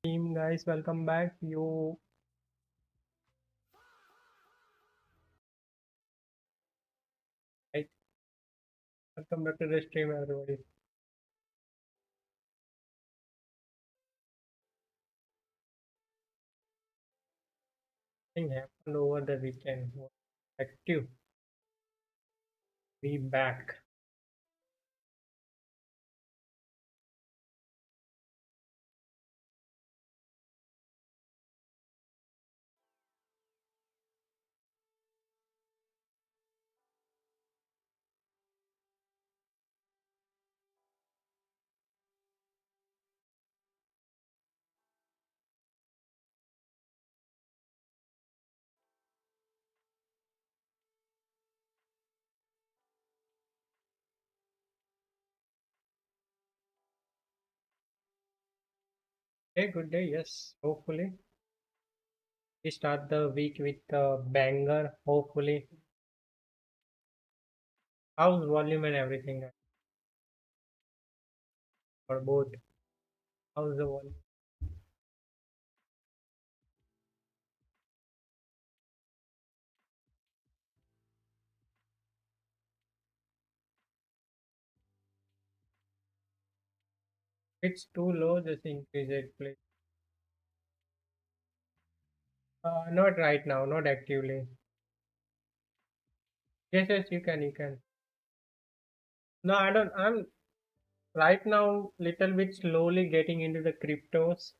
Team guys, welcome back. You right? Welcome back to the stream, everybody. Thing happened over the weekend. Active. We back. Hey, good day. Yes, hopefully we start the week with a banger. Hopefully, how's volume and everything for both? How's the volume? It's too low. Just increase it, please. Not right now. Not actively. Yes, yes, you can. You can. No, I don't. I'm right now little bit slowly getting into the cryptos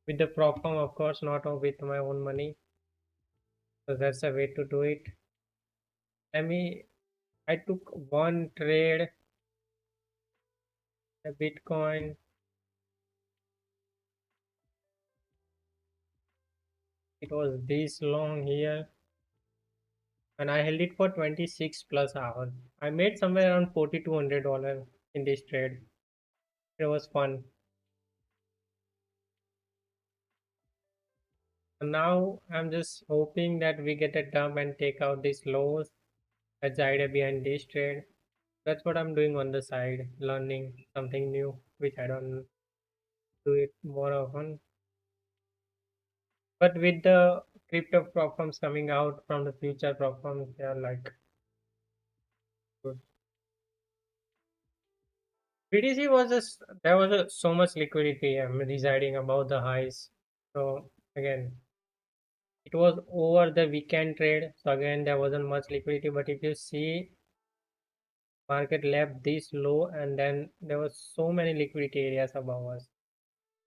with the prop firm, of course, not with my own money. So that's a way to do it. I took one trade, a Bitcoin. It was this long here, and I held it for 26 plus hours. I made somewhere around $4,200 in this trade. It was fun. And now I'm just hoping that we get a dump and take out these lows. That's the idea behind this trade. That's what I'm doing on the side, learning something new, which I don't do it more often. But with the crypto platforms coming out from the future platforms, they are like good. BTC was just there was so much liquidity residing above the highs. So again, it was over the weekend trade. So again, there wasn't much liquidity. But if you see, market left this low, and then there was so many liquidity areas above us.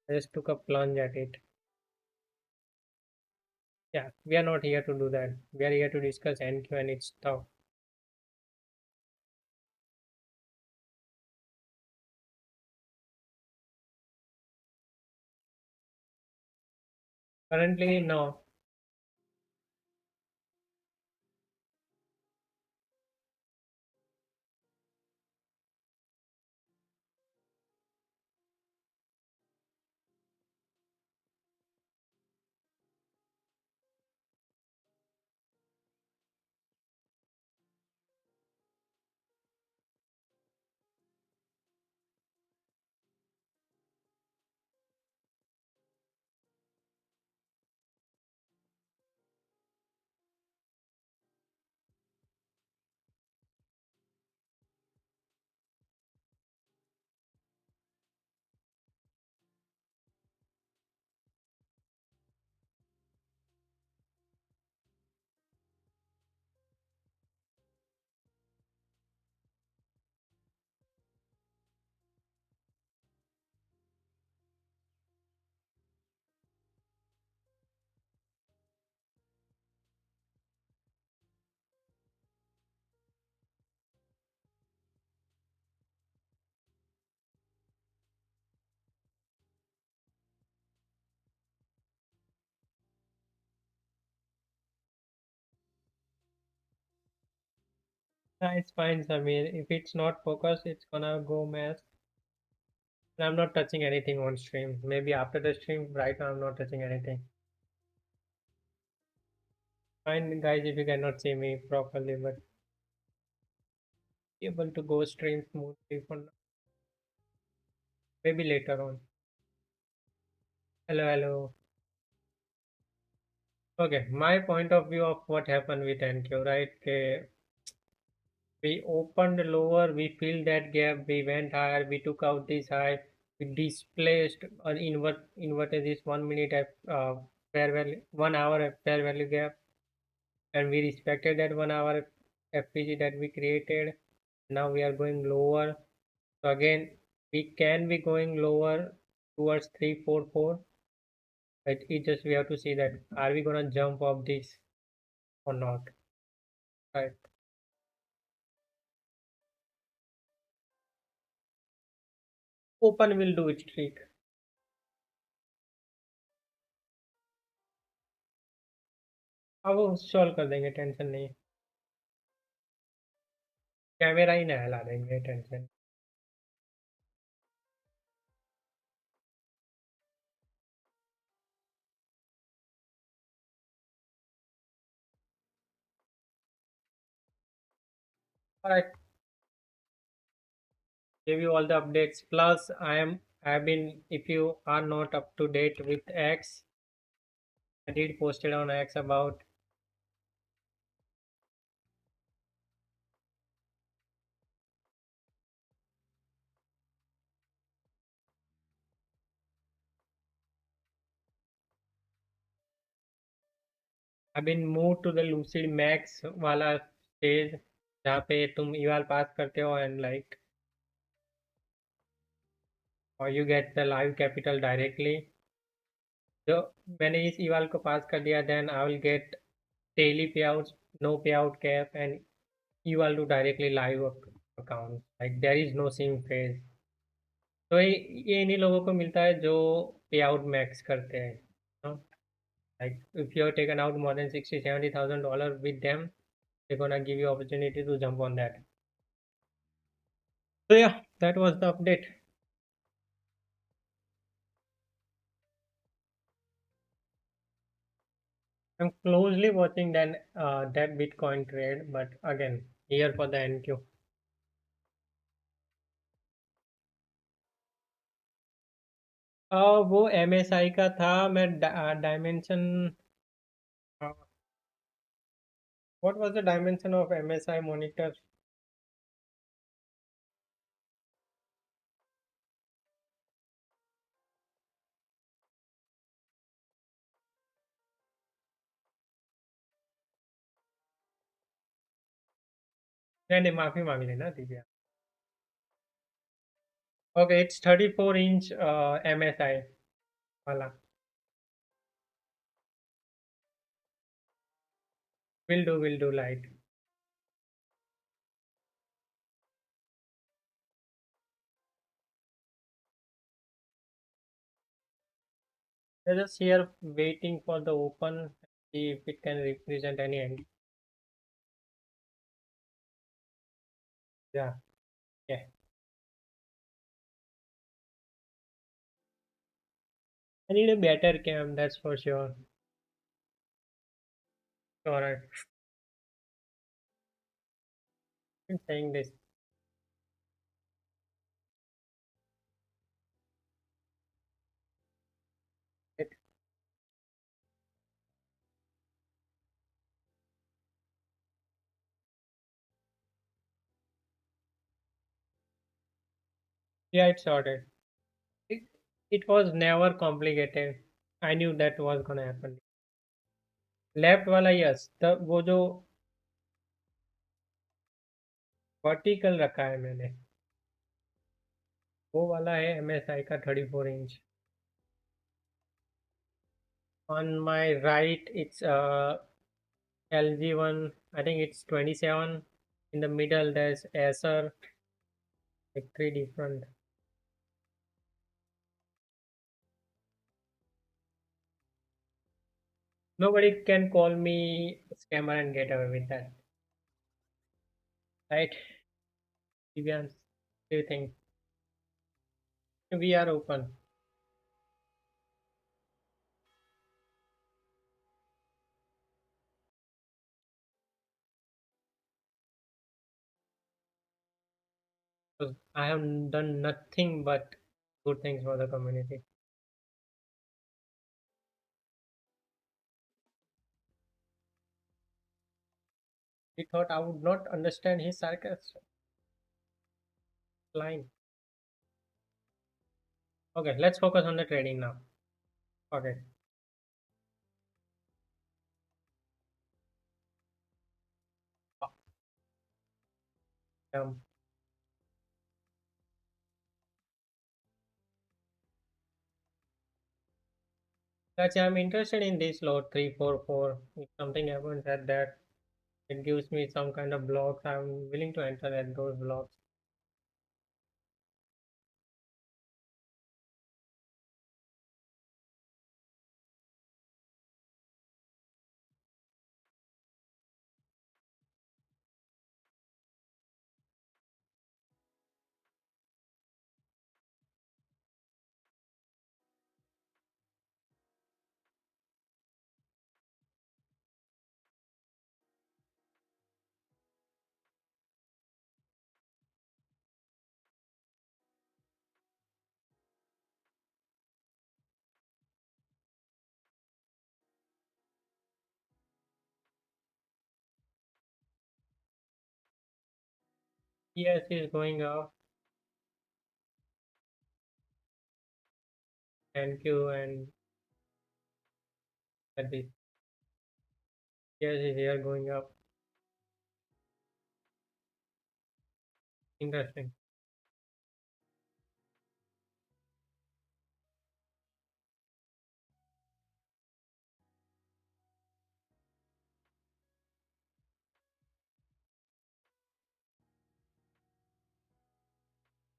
I just took a plunge at it. Yeah, we are not here to do that. We are here to discuss NQ and its stuff. Currently, no. Yeah, it's fine, Samir. If it's not focused, it's gonna go mess. And I'm not touching anything on stream. Maybe after the stream, right now I'm not touching anything. Fine, guys, if you cannot see me properly, but be able to go stream smoothly for now. Maybe later on. Hello, hello. Okay, my point of view of what happened with NQ, right? Okay, we opened lower, we filled that gap, we went higher, we took out this high, we displaced or inverted this 1 minute at fair value, 1 hour at fair value gap, and we respected that 1 hour FPG that we created. Now we are going lower. So again, we can be going lower towards 344. But it just we have to see that are we gonna jump off this or not? Right. Open will do its trick. अब वो solve कर देंगे tension नहीं camera ही नया ला देंगे tension Alright, give you all the updates. Plus, I've been if you are not up to date with X, I did posted on X about I've been moved to the Lucid Max वाला stage जहाँ पे तुम eval pass करते हो and like or you get the live capital directly. तो मैंने इस eval को पास कर दिया then I will get daily payouts, no payout cap and eval to directly live account. Like there is no sim phase. तो ये इन्हीं लोगों को मिलता है जो पे आउट मैक्स करते हैं like if you taken out more than 60-70,000 dollar with them they gonna give you opportunity to jump on that so yeah that was the update I'm closely watching that bitcoin trade but again here for the NQ वो MSI का था मैं dimension what was the dimension of MSI monitor नहीं नहीं माफी मांग लेना दीजिए okay it's 34 inch MSI वाला will do light we're just here waiting for the open see if it can represent any end yeah yeah I need a better cam that's for sure all right I'm saying this it, yeah it's sorted it, it was never complicated I knew that was gonna happen left वाला yes तब वो जो vertical रखा है मैंने वो वाला है MSI का 34 inch on my right it's LG1 I think it's 27 in the middle there's Acer like three different nobody can call me scammer and get away with that right Vivian do you think we are open 'cause I have done nothing but good things for the community He thought I would not understand his sarcastic line. Okay, let's focus on the trading now. Okay. Um, Actually, I'm interested in this lot 344. If something happens at that, it gives me some kind of blocks. I'm willing to enter at those blocks. Yes, is going up. NQ and that is yes is here going up. Interesting.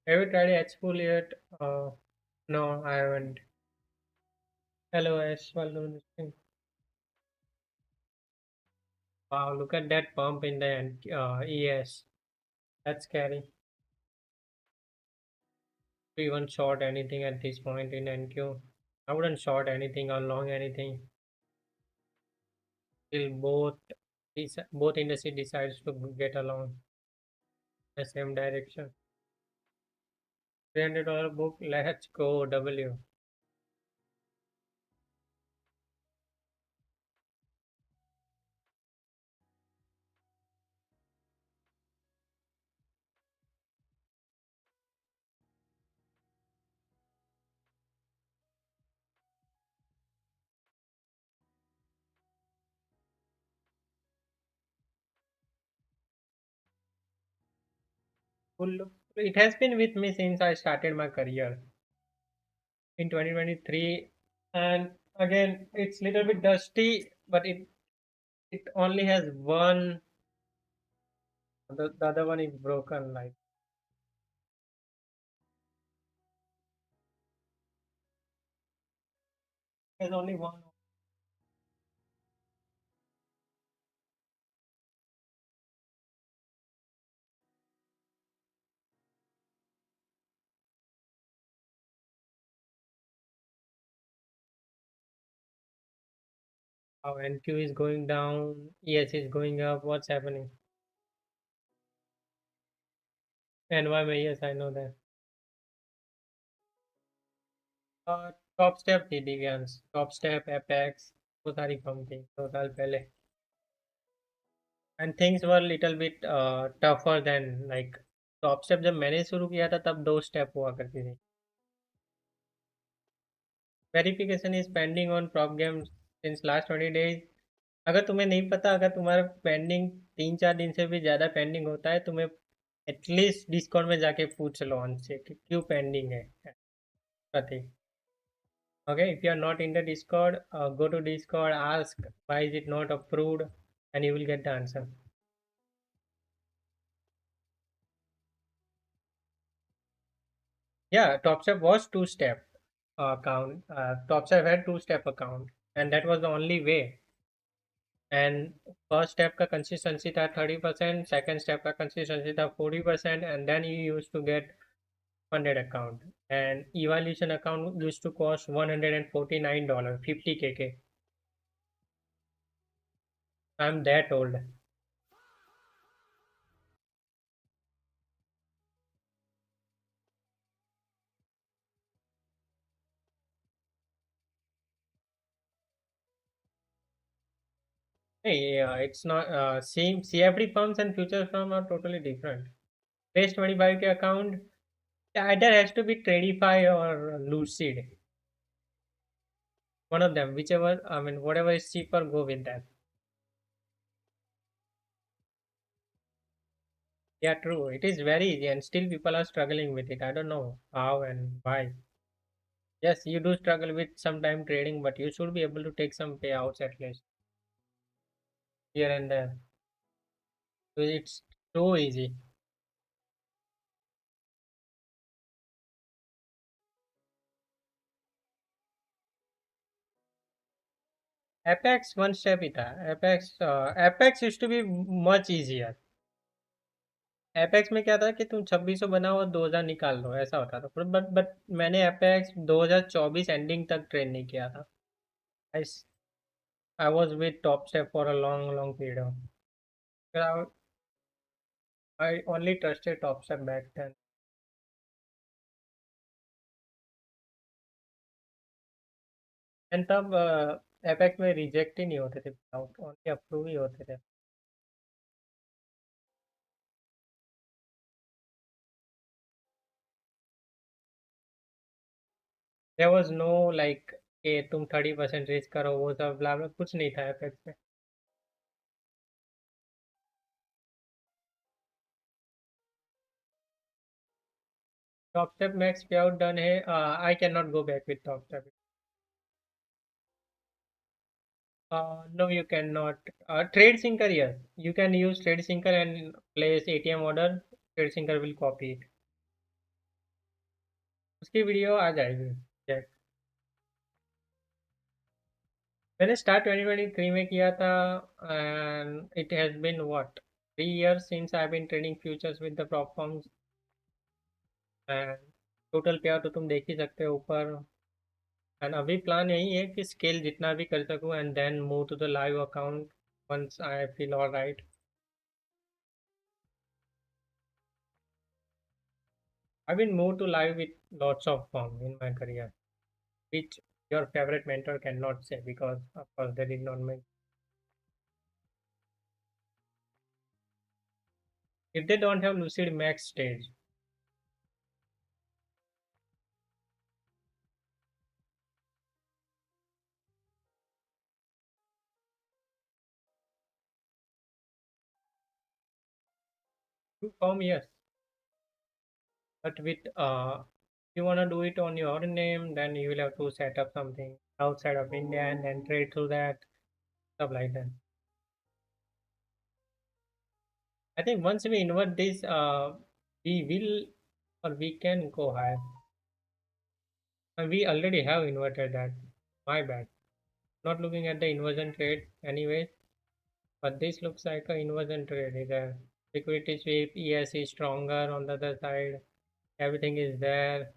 Have you tried H pool yet? No, I haven't. LOS, well, this thing. Wow, look at that pump in the ES. That's scary. To even short anything at this point in NQ. I wouldn't short anything or long anything till both industry decides to get along the same direction. $300 book, let's go W. Full, it has been with me since I started my career in 2023, and again it's little bit dusty, but it only has one. The other one is broken. Like there's only one. How NQ is going down, ES is going up. What's happening? NY, yes, I know that. Top step थी Divyansh, top step apex वो सारी कम थी 2 साल पहले, and things were little bit tougher than like top step जब मैंने शुरू किया था तब 2 स्टेप हुआ करती थी. Verification is pending on prop game since last 20 days. अगर तुम्हें नहीं पता, अगर तुम्हारा पेंडिंग 3-4 दिन से भी ज़्यादा पेंडिंग होता है, तुम्हें एटलीस्ट डिस्कॉर्ड में जाके पूछ लो उनसे कि क्यों पेंडिंग है प्रतीक. Okay, if you are not in the Discord, go to Discord, ask why is it not approved, and you will get the answer. Yeah, TopStep was two-step account. TopStep had two-step account, and that was the only way. And first step का consistency था 30%, second step का consistency था 40%, and then you used to get funded account. And evaluation account used to cost $149, 50 KK. I'm that old. Hey, yeah, it's not same. CFD firms and future firm are totally different. Base 25K account either has to be Tradify or Lucid. One of them, whichever, I mean, whatever is cheaper, go with that. Yeah, true. It is very easy, and still people are struggling with it. I don't know how and why. Yes, you do struggle with sometime trading, but you should be able to take some payouts at least here and there. So it's so easy. Apex one step it है. Apex used to be much easier. Apex में क्या था कि तुम 2600 बनाओ और 2000 निकाल लो ऐसा होता था बट मैंने एपेक्स 2024 एंडिंग तक ट्रेन नहीं किया था I I was with top step for a long long period I only trusted top step back then and तब एपेक्स में रिजेक्ट ही नहीं होते थे ओनली अप्रूव ही होते थे देयर वाज नो लाइक कि तुम 30% रिस्क करो वो सब ब्ला ब्ला कुछ नहीं था एपेक्स में टॉप स्टेप मैक्स पे आउट डन है I can not go back with top step no, you cannot. Trade Syncer, yes. You can use Trade Syncer and place ATM order. Trade Syncer will copy it. उसकी video आ जाएगी. Check. मैंने start 2023 में किया था and it has been what 3 years since I've been trading futures with the prop firms and total payout तो तुम देख ही सकते हो ऊपर and अभी प्लान यही है कि स्केल जितना भी कर सकूं and then move to the live account once I feel all right. I've been moved to live with lots of firms in my career, which your favorite mentor cannot say because of course they did not make. If they don't have lucid max stage, you come, yes, but with you want to do it on your own name, then you will have to set up something outside of India and then trade through that, stuff like that. I think once we invert this, we will or we can go higher, and we already have inverted that. My bad, not looking at the inversion trade anyway. But this looks like an inversion trade. The liquidity sweep, ES is stronger on the other side. Everything is there.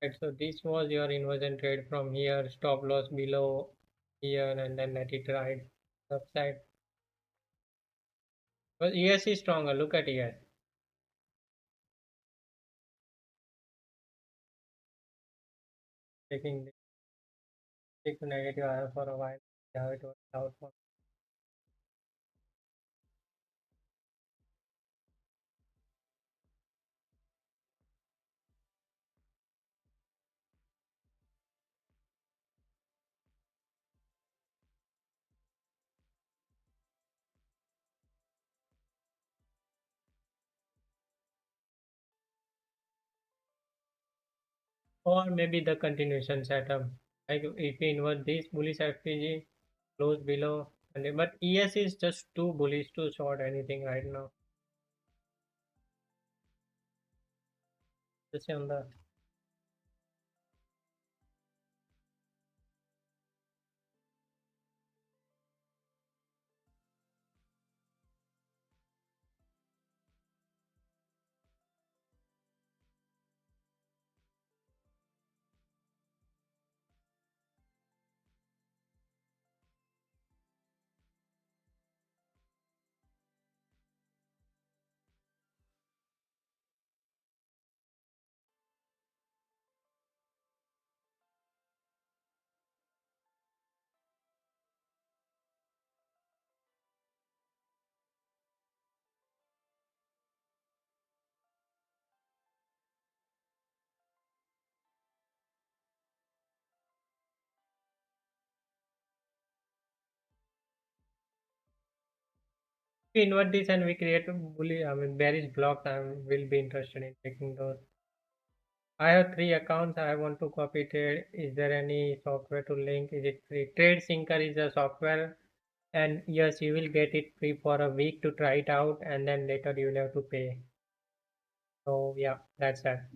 Right, so this was your inversion trade from here, stop loss below here, and then let it ride upside. But ES is stronger. Look at ES. Taking the stick to negative IR for a while. Yeah, it was out for. Or maybe the continuation setup. Like if we invert this bullish FPG, close below, and but ES is just too bullish to short anything right now. Just on the We invert this and we create a bully, bearish blocks. I will be interested in taking those. I have three accounts. I want to copy trade. Is there any software to link? Is it free? Trade Syncer is a software, and yes, you will get it free for a week to try it out, and then later you will have to pay. So yeah, that's that.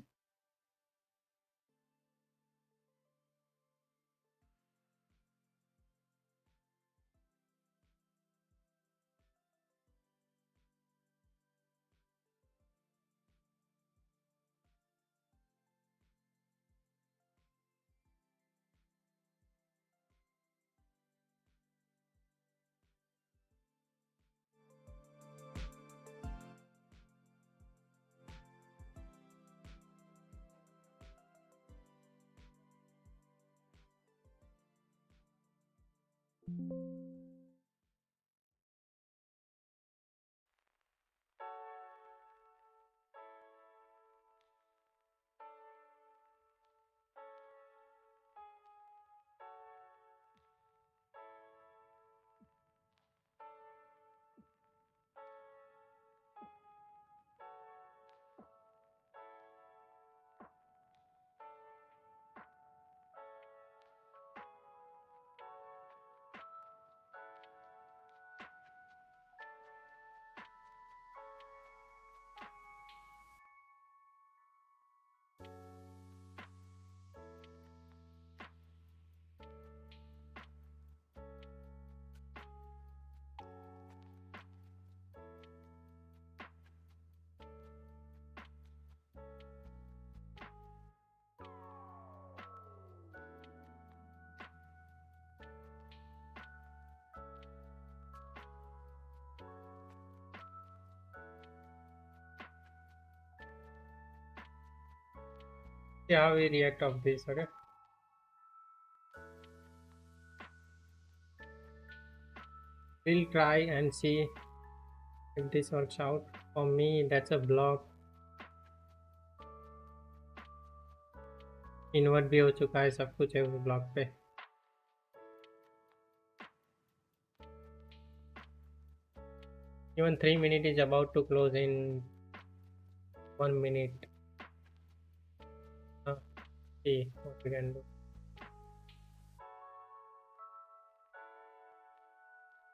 See how we react of this. Okay, we'll try and see if this works out. For me, that's a block. Invert भी हो चुका है, सब कुछ है उस block पे. Even 3 minute is about to close in 1 minute. See what we can do.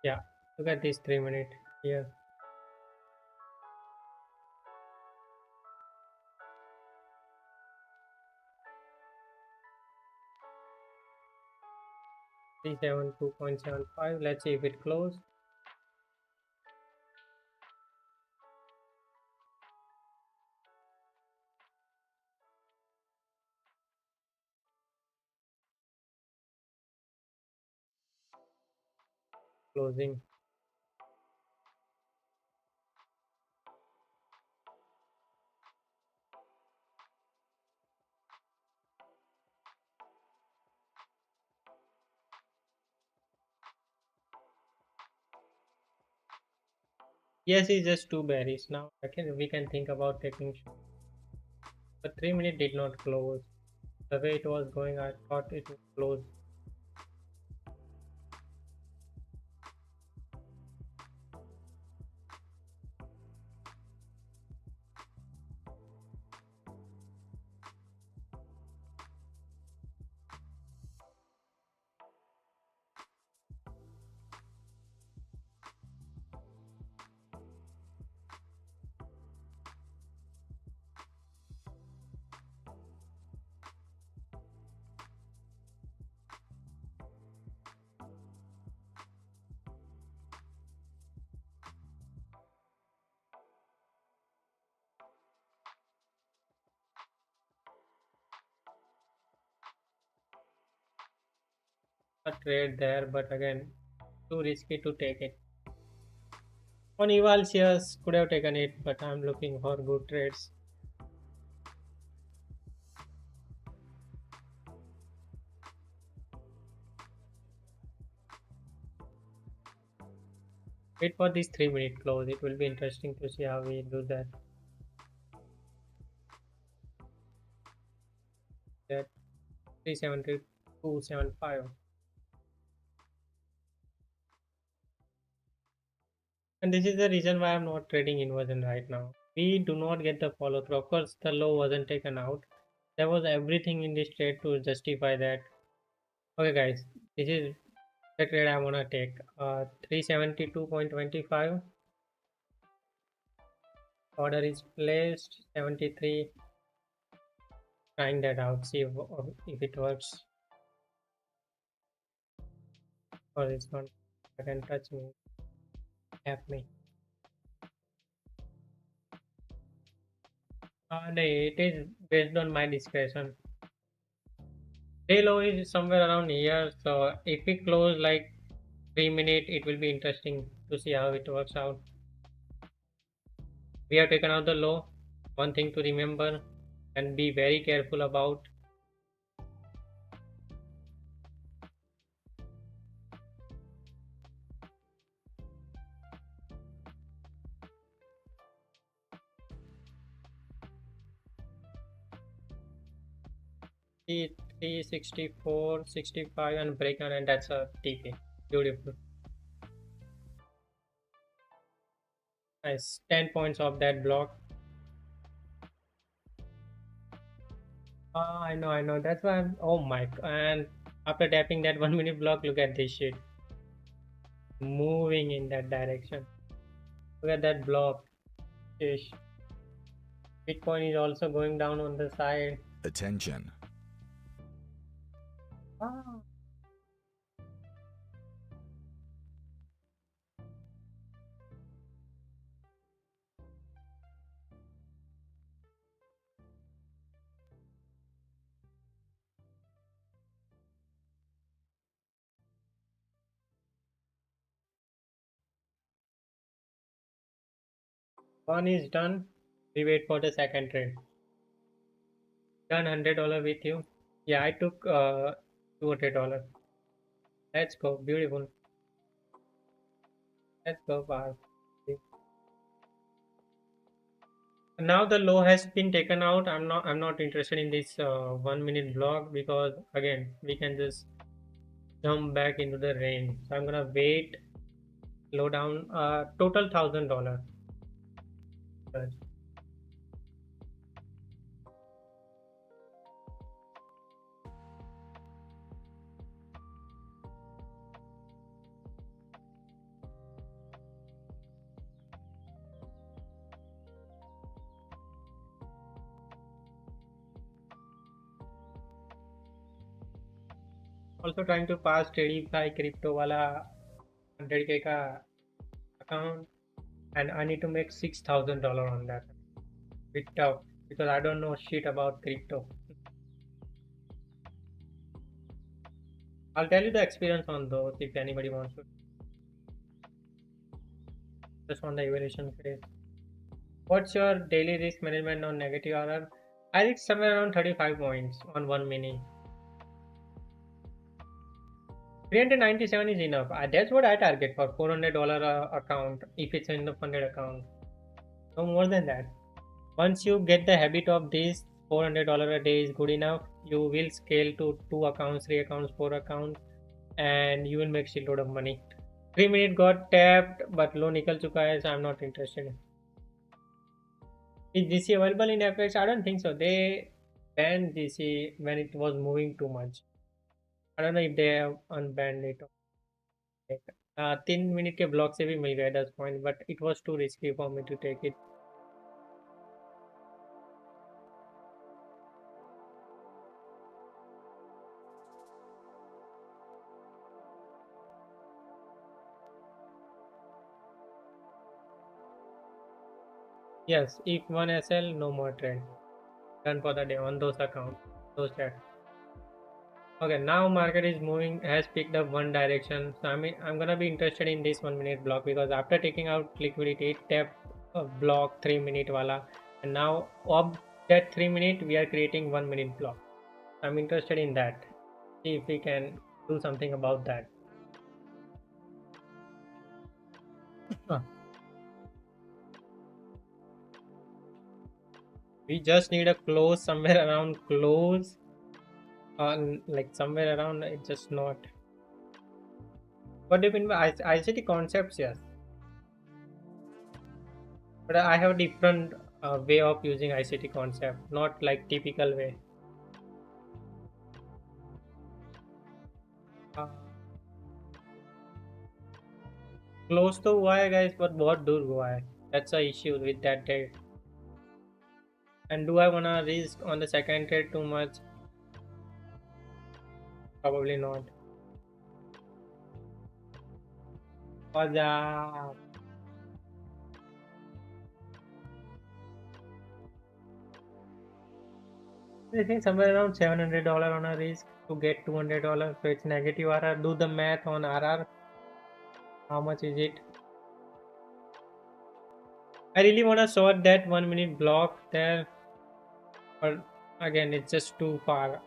Yeah, look at this 3 minute here. $372.75. Let's see if it close. Closing. Yes, it's just too bearish. Now we can think about taking short. But 3 minute did not close. The way it was going, I thought it would close. A trade there, but again, too risky to take it. On eval shares, could have taken it, but I'm looking for good trades. Wait for this 3 minute close. It will be interesting to see how we do that. That 372.75. And this is the reason why I'm not trading inversion right now. We do not get the follow through. Of course, the low wasn't taken out. There was everything in this trade to justify that. Okay, guys, this is the trade I wanna take. 372.25. Order is placed. 73. Trying that out. See if it works or it's not. I can touch me. Tap me. No, it is based on my discretion. Day low is somewhere around here, so if we close like 3 minutes, it will be interesting to see how it works out. We have taken out the low. One thing to remember and be very careful about. See 364, 65 and break on, and that's a TP. Beautiful. Nice. 10 points of that block. I know. That's why I'm. Oh my. And after tapping that 1 minute block, look at this shit. Moving in that direction. Look at that block. Ish. Bitcoin is also going down on the side. Attention. Ah. One is done. We wait for the second trade. Done $100 with you. Yeah, I took $200. Let's go. Beautiful. Let's go, bar. Now the low has been taken out. I'm not interested in this 1 minute block because again we can just jump back into the range. So I'm gonna wait. Low down. Total $1,000. Also trying to pass Tradify crypto wala 100K ka account, and I need to make $6,000 on that. Bit tough because I don't know shit about crypto. I'll tell you the experience on those if anybody wants to. Just on the evaluation phase. What's your daily risk management on negative RR? I reached somewhere around 35 points on 1 minute. 397 is enough. That's what I target for $400 account if it's in the funded account. No more than that. Once you get the habit of this, $400 a day is good enough. You will scale to 2 accounts, 3 accounts, 4 accounts, and you will make shitload of money. 3 minute got tapped, but low nickel chuka hai, so I'm not interested. Is GC available in FX? I don't think so. They banned GC when it was moving too much. I don't know if they have unbanned it. 3 minute के block से भी मिल गया 10 point, but it was too risky for me to take it. Yes, if one SL, no more trade. Done for the day on those accounts, those trades. Okay, now market is moving, has picked up one direction. So I'm gonna be interested in this 1 minute block because after taking out liquidity, it tapped a block 3 minute wala, and now of that 3 minute we are creating 1 minute block. I'm interested in that. See if we can do something about that. We just need a close somewhere around close on like somewhere around it's just not. What do you mean by ICT concepts? Yes. But I have a different way of using ICT concept, not like typical way. Uh, Close to हुआ है guys, but बहुत दूर हुआ है. That's the issue with that trade. And do I wanna risk on the second trade too much? Probably not. Or I think somewhere around $700 on a risk to get $200. So it's negative RR. Do the math on RR. How much is it? I really wanna short that 1 minute block there, but again, it's just too far,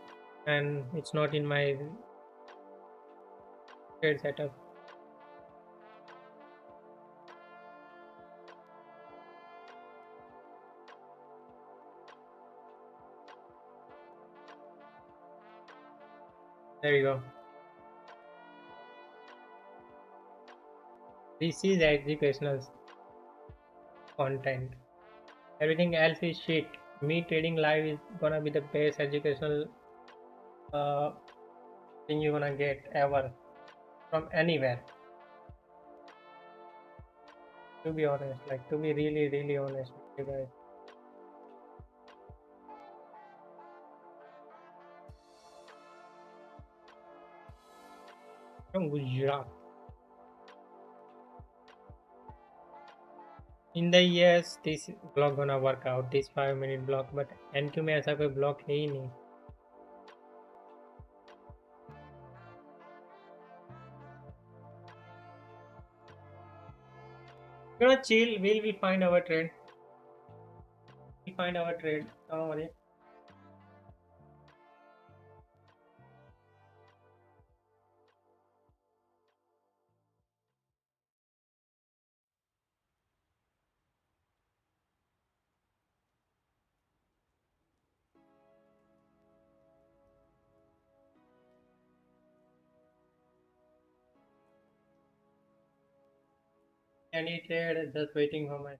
and it's not in my trade setup. There you go. This is educational content. Everything else is shit. Me trading live is gonna be the best educational uh, thing you're gonna get ever from anywhere. To be honest, like to be really, really honest with you guys. From Gujarat. In the years, this block gonna work out, this 5 minute block, but NQ में ऐसा कोई block है ही नहीं. We're gonna chill. We'll find our trade. We'll find our trade. Don't worry. Any trade, just waiting for my.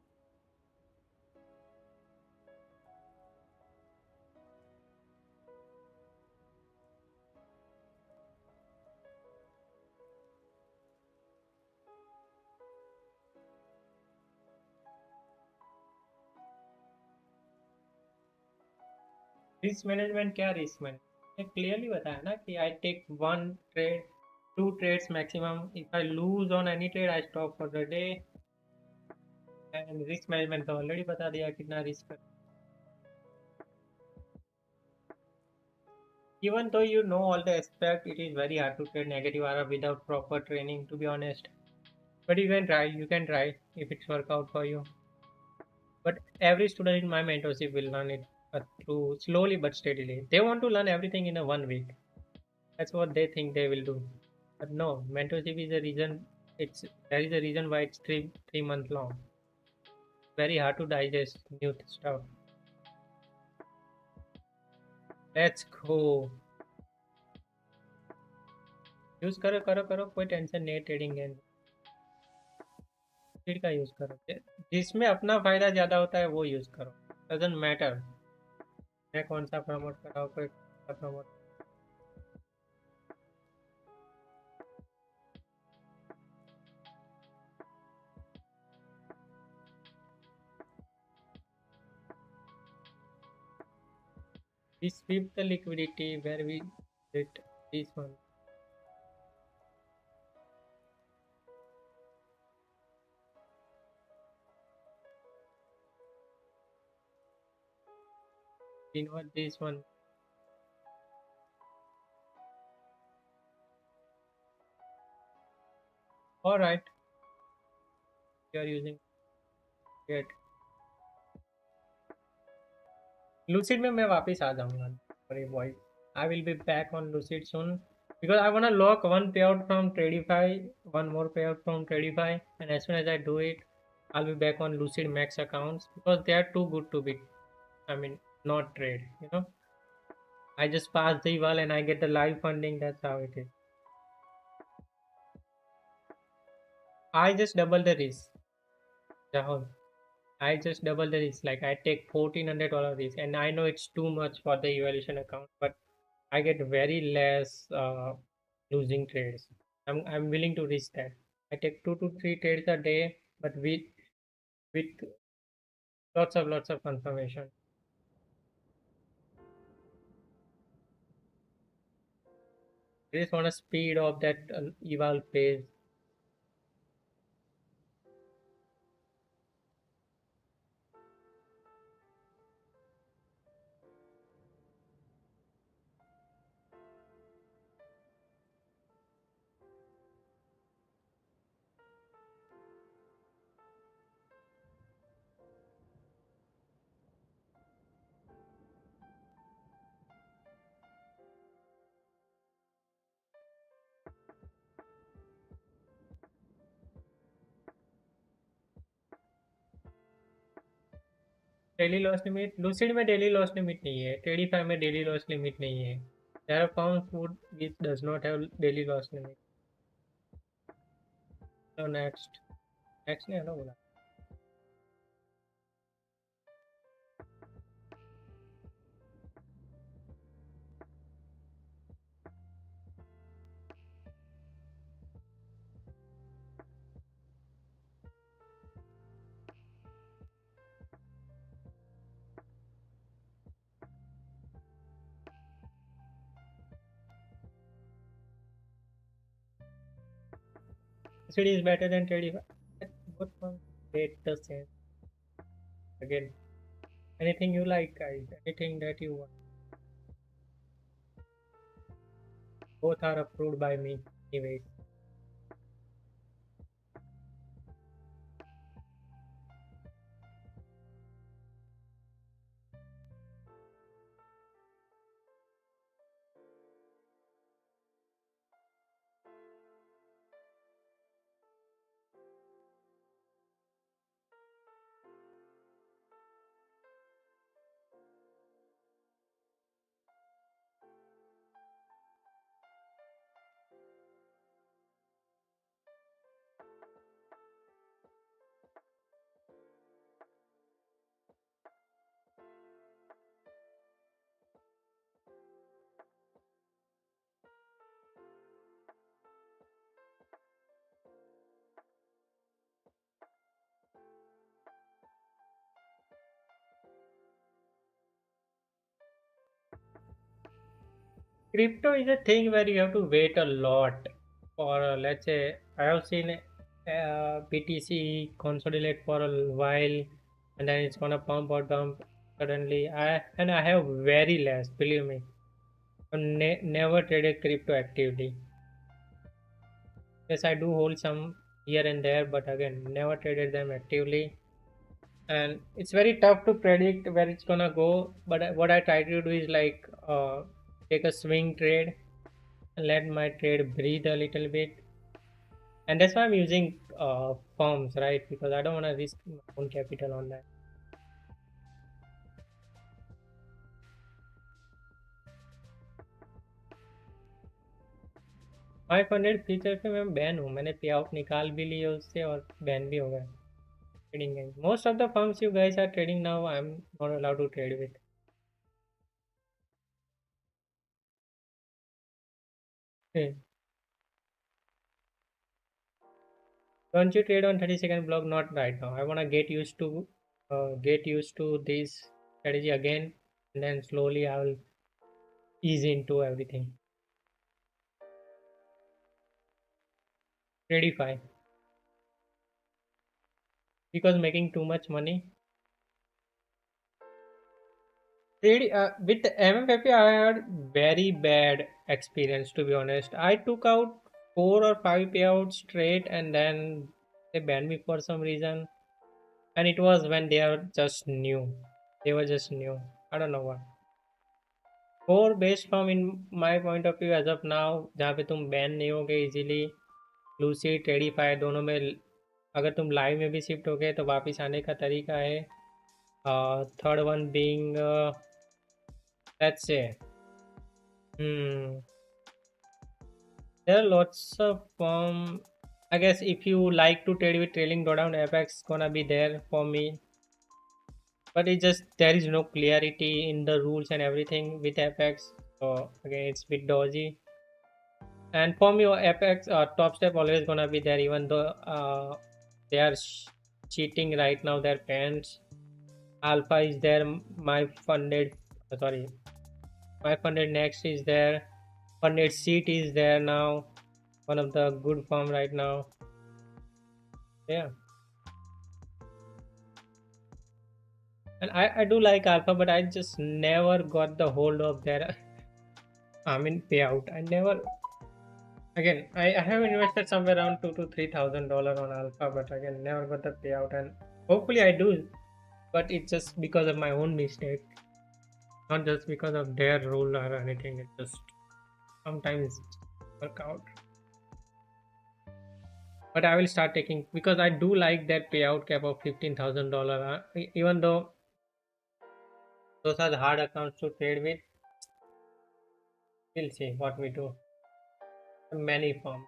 Risk management क्या risk management clearly बताया ना कि I take one trade two trades maximum if I lose on any trade I stop for the day and risk management तो already बता दिया कितना risk even though you know all the aspect it is very hard to trade negative RR without proper training to be honest but you can try if it's work out for you but every student in my mentorship will learn it through slowly but steadily they want to learn everything in a 1 week. That's what they think they will do. But no, mentorship is a reason. It's there is a reason why it's three months long. Very hard to digest new stuff. Let's go. Use करो करो करो कोई tension नहीं है trading game speed का use करो जिसमें अपना फायदा ज्यादा होता है वो यूज करो डजंट मैटर मैं कौन सा प्रमोट कर रहा हूँ कोई कौन सा promote we sweep the liquidity where we did this one. Invert this one. All right, you are using it. Lucid में मैं वापस आ जाऊंगा. Sorry boys, I will be back on Lucid soon because I wanna lock one payout from Tradify, one more payout from Tradify, and as soon as I do it, I'll be back on Lucid Max accounts because they are too good to be. I mean, not trade. You know, I just pass the wall and I get the live funding. That's how it is. I just double the risk. Rahul. I just double the risk. Like I take $1,400 risk, and I know it's too much for the evaluation account, but I get very less losing trades. I'm willing to risk that. I take 2 to 3 trades a day, but with lots of confirmation. I just want to speed up that eval phase. Daily loss limit lucid में daily loss limit नहीं है, ट्रेडिफाई में daily loss limit नहीं है. There are firms which does not have daily loss limit. So next ने hello बोला. Lucid is better than Tradify. Both firms rate the same. Again, anything you like, guys. Anything that you want. Both are approved by me. Anyways. Crypto is a thing where you have to wait a lot for, let's say, I have seen BTC consolidate for a while, and then it's gonna pump or dump suddenly. I have very less, believe me. I never traded crypto actively. Yes, I do hold some here and there, but again, never traded them actively. And it's very tough to predict where it's gonna go. But what I try to do is like take a swing trade and let my trade breathe a little bit. And that's why I'm using firms, right? Because I don't want to risk my own capital on that. 500 feature पे मैं ban हूँ. मैंने पे out निकाल भी लिए उससे और बैन भी हो गया ट्रेडिंग में. Most of the firms you guys are trading now I am not allowed to trade with. Don't you trade on 30-second block? Not right now. I wanna get used to this strategy again, and then slowly I will ease into everything. Tradify because making too much money. With MFFP, I had very bad experience to be honest. I took out 4 or 5 payouts straight, and then they banned me for some reason. And it was when they are just new. They were just new. I don't know what. 4 best form in my point of view as of now जहाँ पे तुम ban नहीं होगे easily. Lucid ट्रेडिफाई दोनों में अगर तुम live में भी शिफ्ट हो गए तो वापस आने का तरीका है. Third one being let's say there are lots of I guess if you like to trade with trailing drawdown, FX gonna be there for me. but it just there is no clarity in the rules and everything with FX. So again, it's a bit dodgy. And for me, FX top step always gonna be there, even though they are cheating right now. Their parents alpha is there. My funded, sorry, my funded next is there. Funded seat is there now. One of the good firm right now. Yeah, and I do like alpha, but I just never got the hold of their I mean payout. I never. Again, I have invested somewhere around $2,000 to $3,000 on alpha, but again never got the payout, and hopefully I do, but it's just because of my own mistake, not just because of their rule or anything. It just sometimes work out. But I will start taking, because I do like that payout cap of $15,000. Even though those are the hard accounts to trade with, we'll see what we do. Many firms.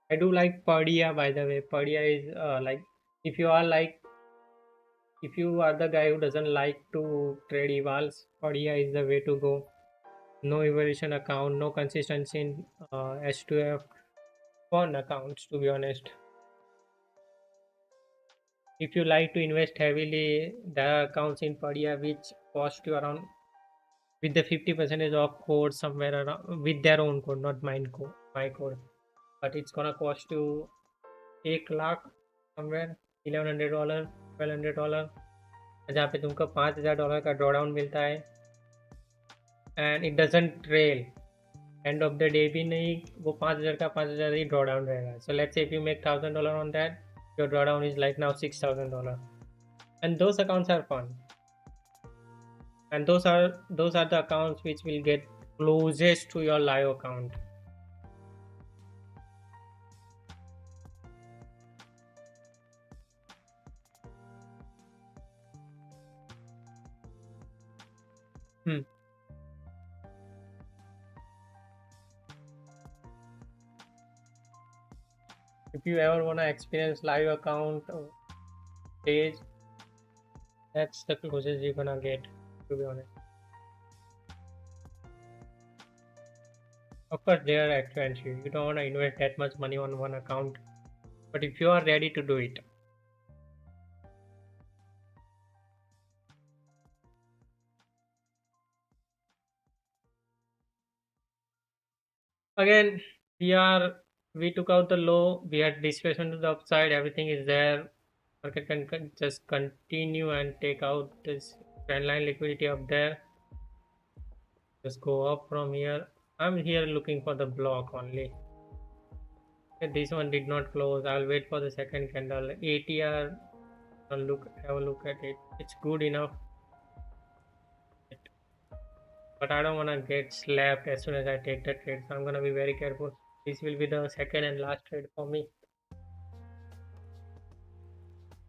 I do like Padilla, by the way. Padilla is like, if you are like, if you are the guy who doesn't like to trade evals, Padilla is the way to go. No evaluation account, no consistency in H2F, fun accounts, to be honest. If you like to invest heavily, there are accounts in Padilla which cost you around, with the 50% of code somewhere around, with their own code, not mine code, my code, but it's gonna cost you 1 lakh somewhere, $1,100, $1,200, जहाँ पे तुमको $5,000 का drawdown मिलता है, and it doesn't trail end of the day भी नहीं, वो 5,000 का 5,000 ही ड्रॉडाउन रहेगा. So let's say if you make $1,000 on that, your drawdown is like now $6,000, and those accounts are fun, and those are the accounts which will get closest to your live account. Hmm. If you ever want to experience live account stage, that's the closest you're gonna get, to be honest. Of course, they are expensive. You don't want to invest that much money on one account, but if you are ready to do it, again, we took out the low. We had discretion to the upside. Everything is there. Market can just continue and take out this trend line liquidity up there. Just go up from here. I'm here looking for the block only. Okay, this one did not close. I'll wait for the second candle. ATR. Have a look at it. It's good enough, but I don't want to get slapped as soon as I take the trade. So I'm gonna be very careful. This will be the second and last trade for me,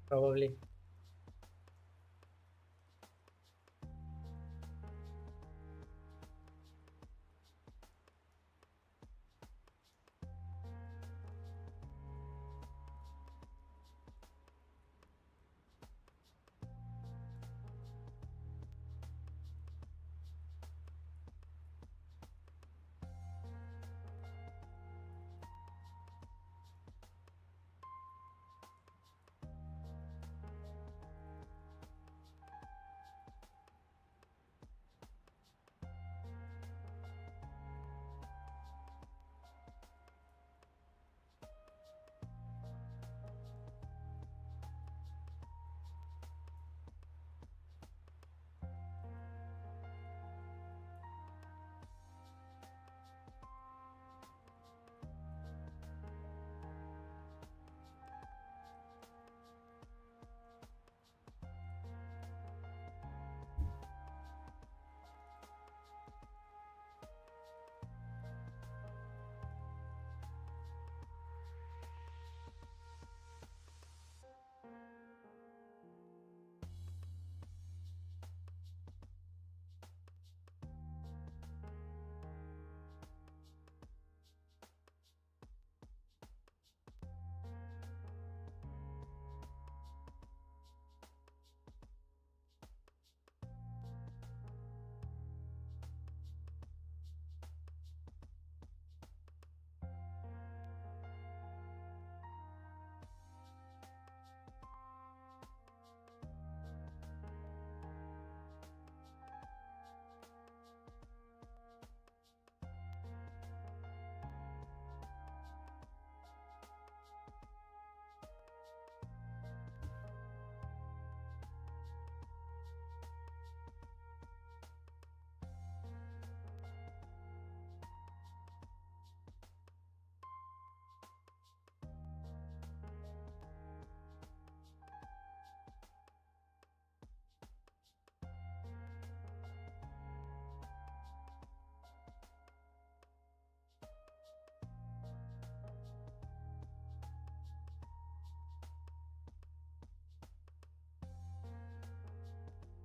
probably.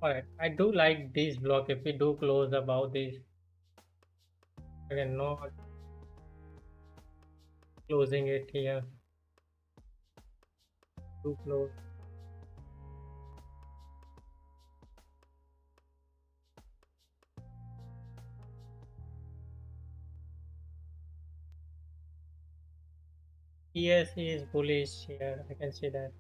Alright, I do like this block. If we do close above this, again, not closing it here, too close. Yes, he is bullish here. I can see that.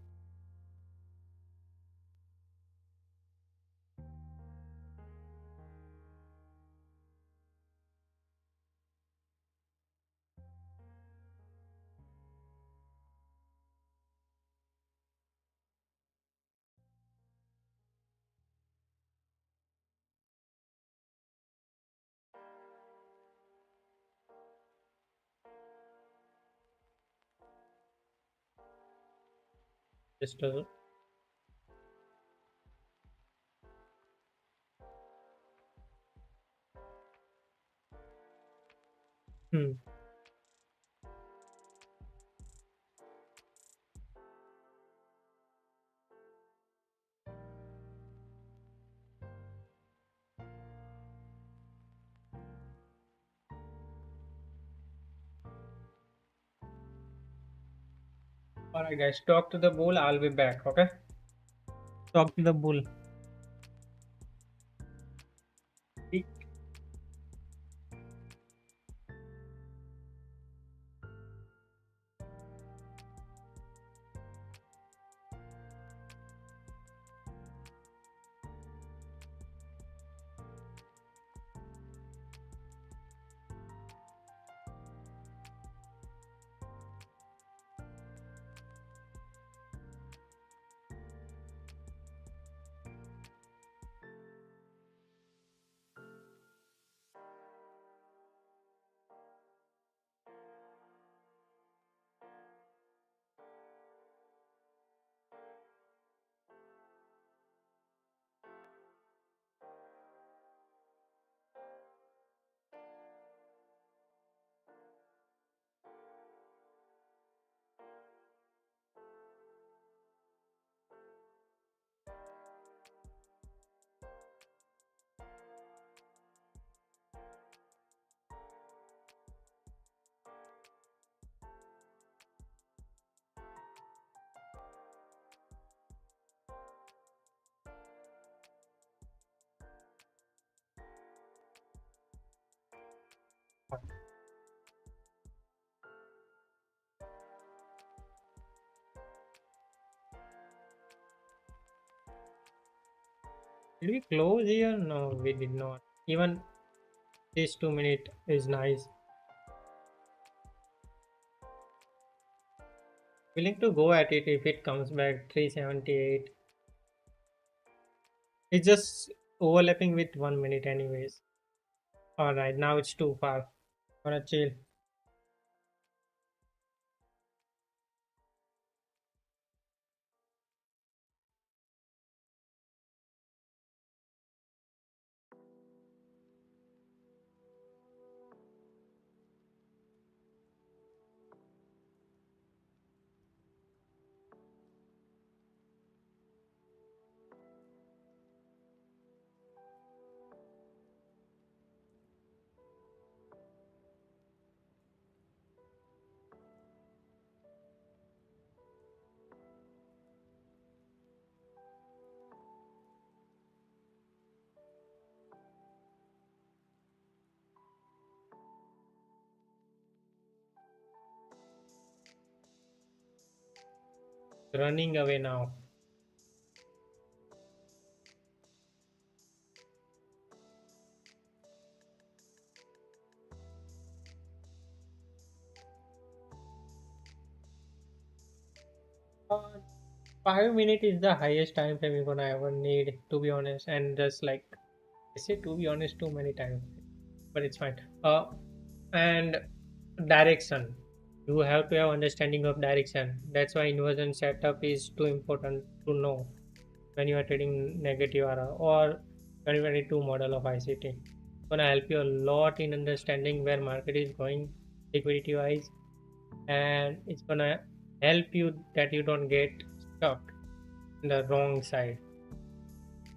Just hmm. Alright, guys, talk to the bull. I'll be back. Okay, talk to the bull. Did we close here? No, we did not. Even this 2 minute is nice. Willing to go at it if it comes back 378. It's just overlapping with 1 minute, anyways. Alright, now it's too far. Gonna chill. Running away now. Uh, 5 minutes is the highest time frame you're gonna ever need, to be honest. And just like I say, to be honest, too many times, but it's fine. And direction. You have to have understanding of direction. That's why inversion setup is too important to know when you are trading negative RR or 2022 model of ICT. Gonna help you a lot in understanding where market is going liquidity wise, and it's gonna help you that you don't get stuck in the wrong side.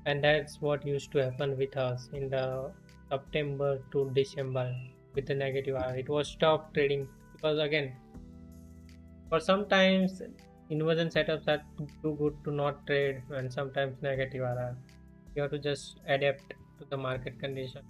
And that's what used to happen with us in the September to December with the negative hour. It was stop trading because again, for sometimes inversion setups are too good to not trade, and sometimes negative hour. You have to just adapt to the market condition.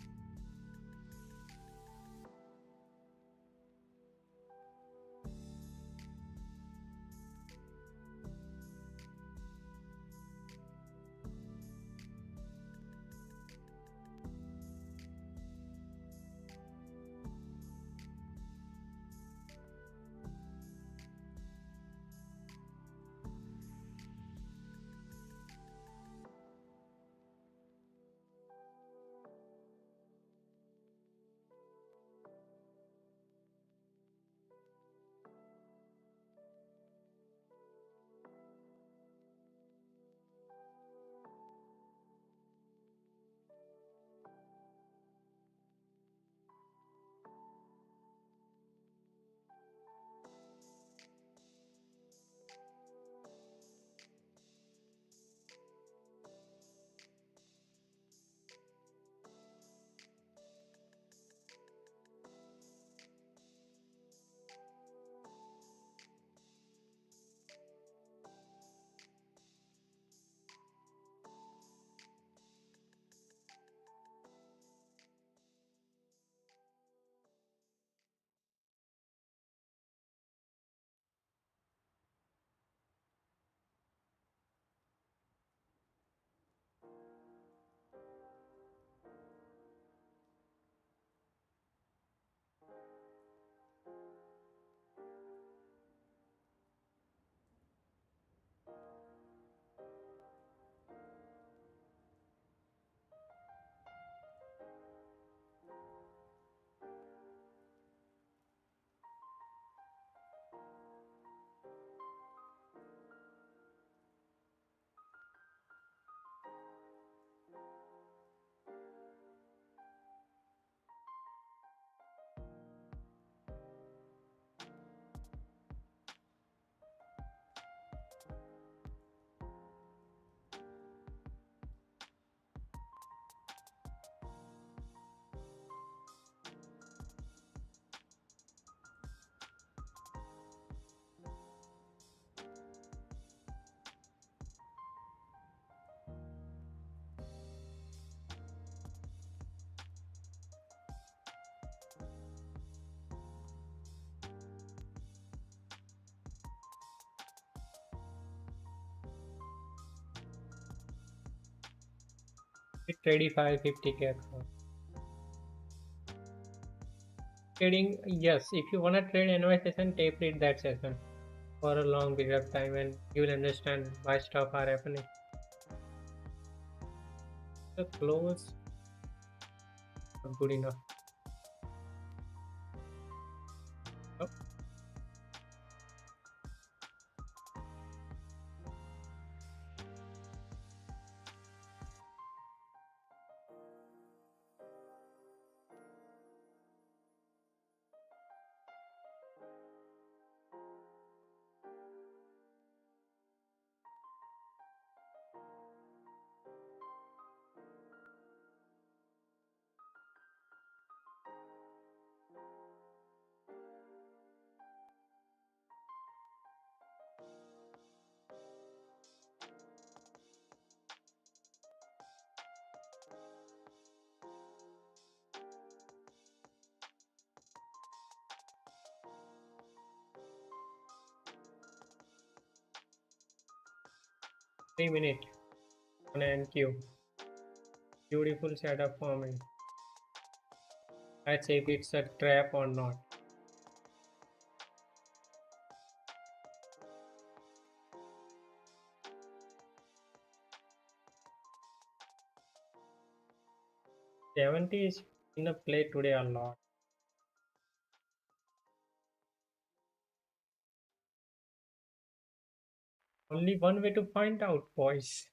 With Tradify 50K account. Trading, yes, if you want to trade NY session, tape read that session for a long period of time and you will understand why stuff are happening. The close, not good enough. Oh, 3 minutes on NQ. Beautiful setup for me. Let's see if it's a trap or not. '70 is in a play today a lot. Only one way to find out, boys.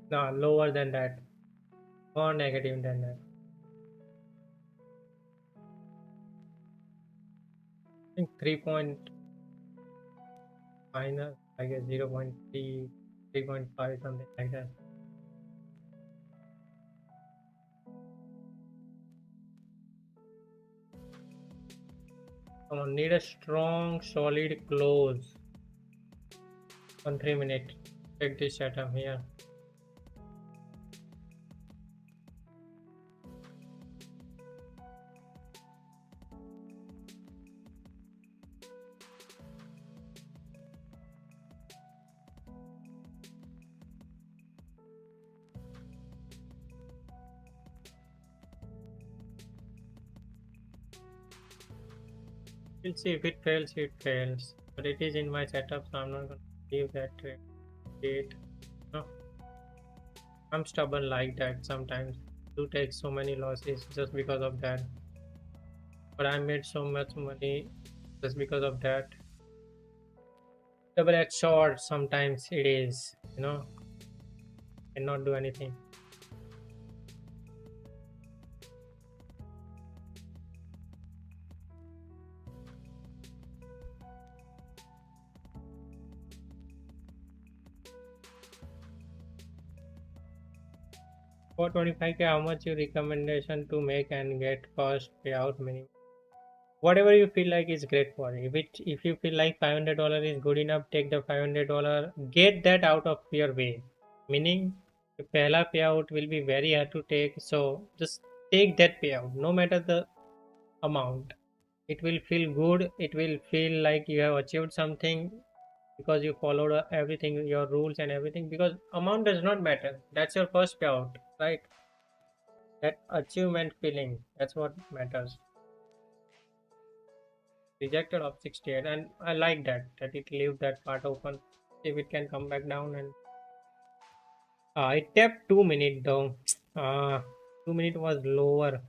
No, lower than that. More negative than that. I think 3 point minus, I guess 0.3, 3.5, something like that. Come on, need a strong, solid close on 3 minutes. Check this setup here. We'll see if it fails, it fails. But it is in my setup, so I'm not going to leave that trade. No, I'm stubborn like that sometimes. Do take so many losses just because of that. But I made so much money just because of that. Double-edged sword sometimes it is, cannot do anything. For 25K, how much you recommendation to make and get first payout minimum? Whatever you feel like is great for you. If you feel like $500 is good enough, take the $500. Get that out of your way. Meaning, the pehla payout will be very hard to take. So just take that payout, no matter the amount. It will feel good. It will feel like you have achieved something because you followed everything, your rules and everything. Because amount does not matter. That's your first payout, right? That achievement feeling. That's what matters. Rejected of 68, and I like that it leave that part open. If it can come back down, and it tapped 2 minute though. 2 minute was lower.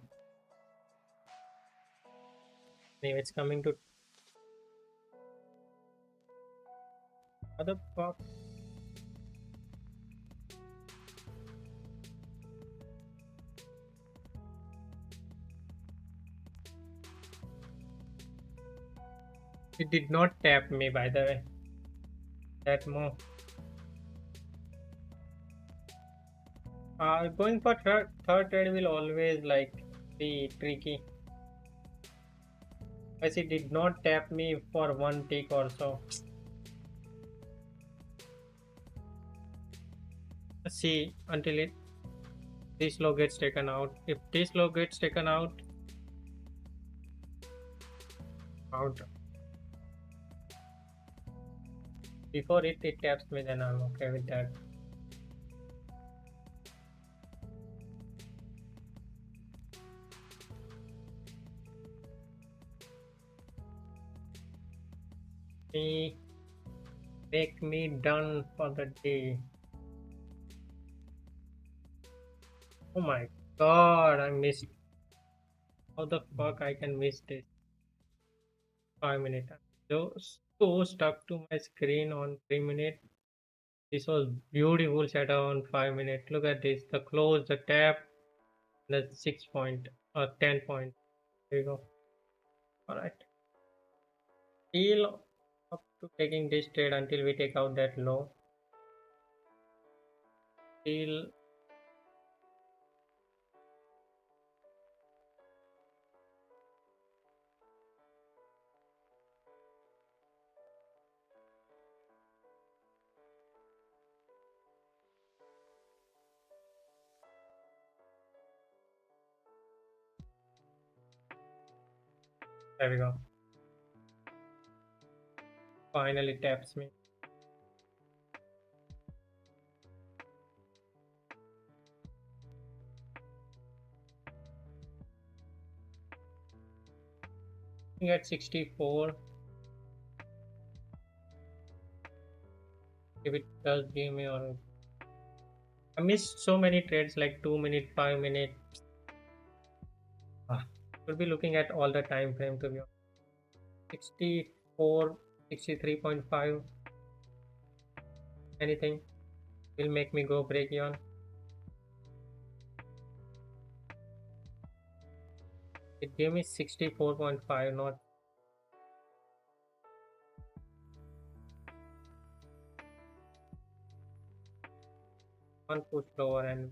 Anyway, it's coming to other part. It did not tap me, by the way. That more. Going for third trade will always like be tricky. As it did not tap me for one tick or so. Let's see until this low gets taken out. If this low gets taken out, before it taps me, then I'm okay with that. Make me done for the day. Oh my god, I missed. How the fuck I can miss this? 5 minutes. So stuck to my screen on 3 minutes. This was beautiful setup on 5 minutes. Look at this. The close, the tap, the 6 point or 10 point. There you go. Alright. Still up to taking this trade until we take out that low. Still there we go. Finally taps me. At 64. If it does give me, or I missed so many trades like 2 minute, 5 minute. Should be looking at all the time frame to be honest. 64, 63.5. Anything will make me go break even. It gave me 64.5, not one push lower. And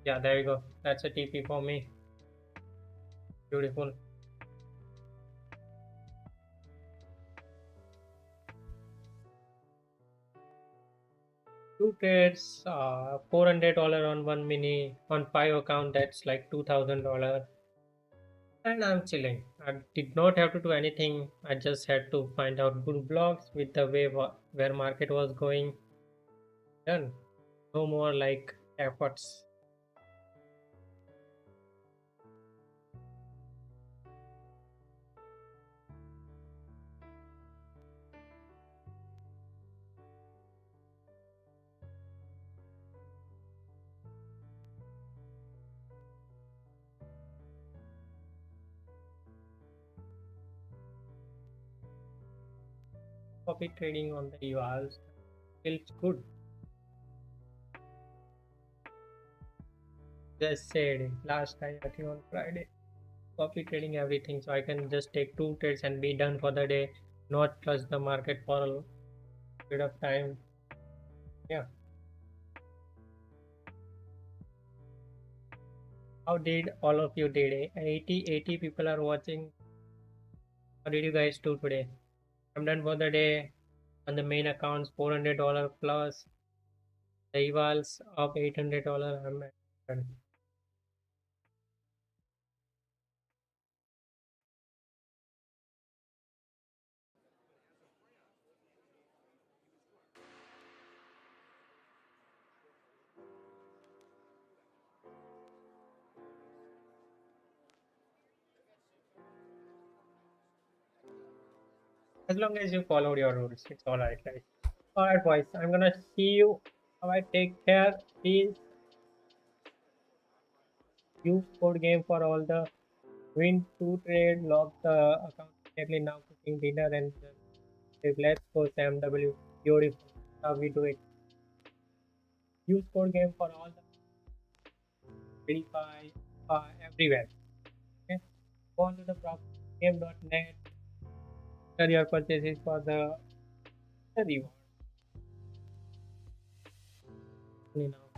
yeah, there you go. That's a TP for me. Beautiful. Two trades, $400 on one mini, on 5 account, that's like $2,000. And I'm chilling. I did not have to do anything. I just had to find out good blogs with the way where market was going. Done. No more like efforts. Copy trading on the evals feels good. Just said last I think on Friday. Copy trading everything, so I can just take two trades and be done for the day, not touch the market for a bit of time. Yeah. How did all of you did it? 80 people are watching. How did you guys do today? I'm done for the day. On the main accounts, $400 plus. The evals of $800. I'm done. As long as you followed your rules, it's alright, guys. Alright, boys. I'm gonna see you. Alright, take care. Please use code game for all the win two trade, log the account immediately now cooking dinner and just say, let's go Sam W. Beautiful. How we do it. Use code game for all the Tradify everywhere. Okay. Go on to the proper game.net. Enter your purchases for the reward. Only now.